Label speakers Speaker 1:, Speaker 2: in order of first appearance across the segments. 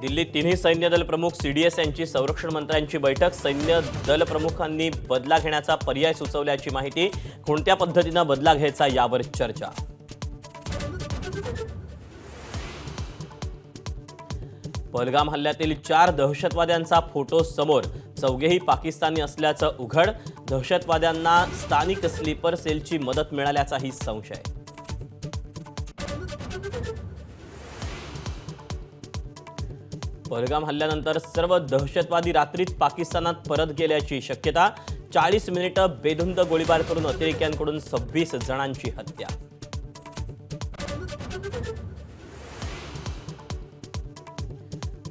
Speaker 1: दिल्लीत तिन्ही सैन्य दल प्रमुख सीडीएस यांची संरक्षण मंत्र्यांची बैठक। सैन्य दल प्रमुखांनी बदला घेण्याचा पर्याय सुचवल्याची माहिती। कोणत्या पद्धतीने बदला घ्यायचा यावर चर्चा। पहलगाम हल्ल्यातील 4 दहशतवाद्यांचा फोटो समोर। चौघेही पाकिस्तानी असल्याचं उघड। दहशतवाद्यांना स्थानिक स्लीपर सेलची मदत मिळाल्याचाही संशय। पहलगाम हल्ल्यानंतर सर्व दहशतवादी रात्रीच पाकिस्तानात परत गेल्याची शक्यता। 40 मिनिटं बेधुंद गोळीबार करून अतिरेक्यांकडून 26 जणांची हत्या।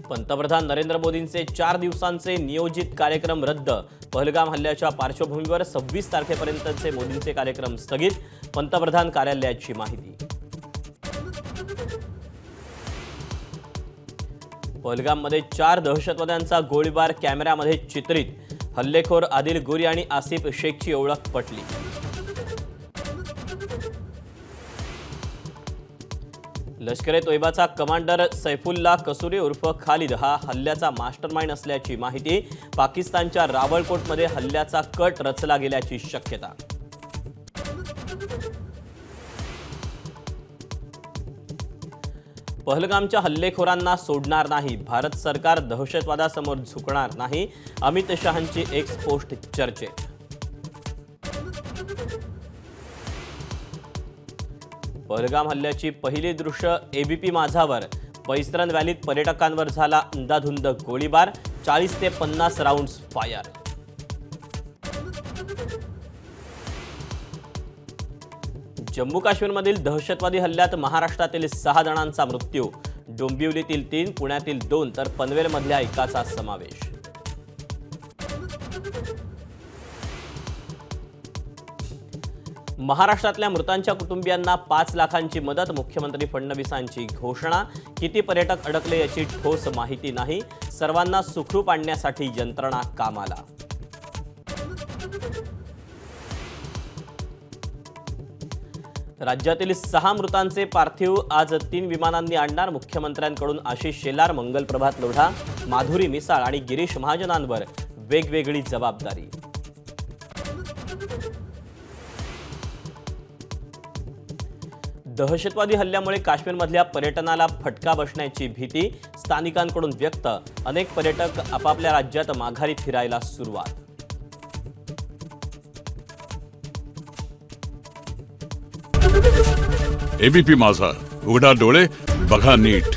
Speaker 1: पंतप्रधान नरेंद्र मोदींचे 4 दिवसांचे नियोजित कार्यक्रम रद्द। पहलगाम हल्ल्याच्या पार्श्वभूमीवर 26 तारखेपर्यंतचे मोदींचे कार्यक्रम स्थगित। पंतप्रधान कार्यालयाची माहिती। पहलगाममध्ये 4 दहशतवाद्यांचा गोळीबार कॅमेऱ्यामध्ये चित्रित। हल्लेखोर आदिल गुरी आणि आसिफ शेखची ओळख पटली। लष्कर ए तोयबाचा कमांडर सैफुल्ला कसुरी उर्फ खालिद हा हल्ल्याचा मास्टरमाइंड असल्याची माहिती। पाकिस्तानच्या रावळकोटमध्ये हल्ल्याचा कट रचला गेल्याची शक्यता। पहलगामच्या हल्लेखोरांना सोडणार नाही। भारत सरकार दहशतवादासमोर झुकणार नाही। अमित शहांची एक्स पोस्ट चर्चेत। पहलगाम हल्ल्याची पहिली दृश्य एबीपी माझावर। पैसरन व्हॅलीत पर्यटकांवर झाला अंधाधुंद गोळीबार। 40 ते 50 राऊंड्स फायर। जम्मू काश्मीरमधील दहशतवादी हल्ल्यात महाराष्ट्रातील 6 जणांचा मृत्यू। डोंबिवलीतील 3, पुण्यातील 2 तर पनवेलमधल्या एकाचा समावेश। महाराष्ट्रातल्या मृतांच्या कुटुंबियांना 5 लाखांची मदत। मुख्यमंत्री फडणवीसांची घोषणा। किती पर्यटक अडकले याची ठोस माहिती नाही। सर्वांना सुखरूप आणण्यासाठी यंत्रणा कामाला। राज्यातील 6 मृतांचे पार्थिव आज 3 विमानांनी आणणार। मुख्यमंत्र्यांकडून आशिष शेलार, मंगलप्रभात लोढा, माधुरी मिसाळ आणि गिरीश महाजनांवर वेगवेगळी जबाबदारी। दहशतवादी हल्ल्यामुळे काश्मीरमधल्या पर्यटनाला फटका बसण्याची भीती स्थानिकांकडून व्यक्त। अनेक पर्यटक आपापल्या राज्यात माघारी फिरायला सुरुवात।
Speaker 2: एबीपी माझा, उघडा डोळे बघा नीट।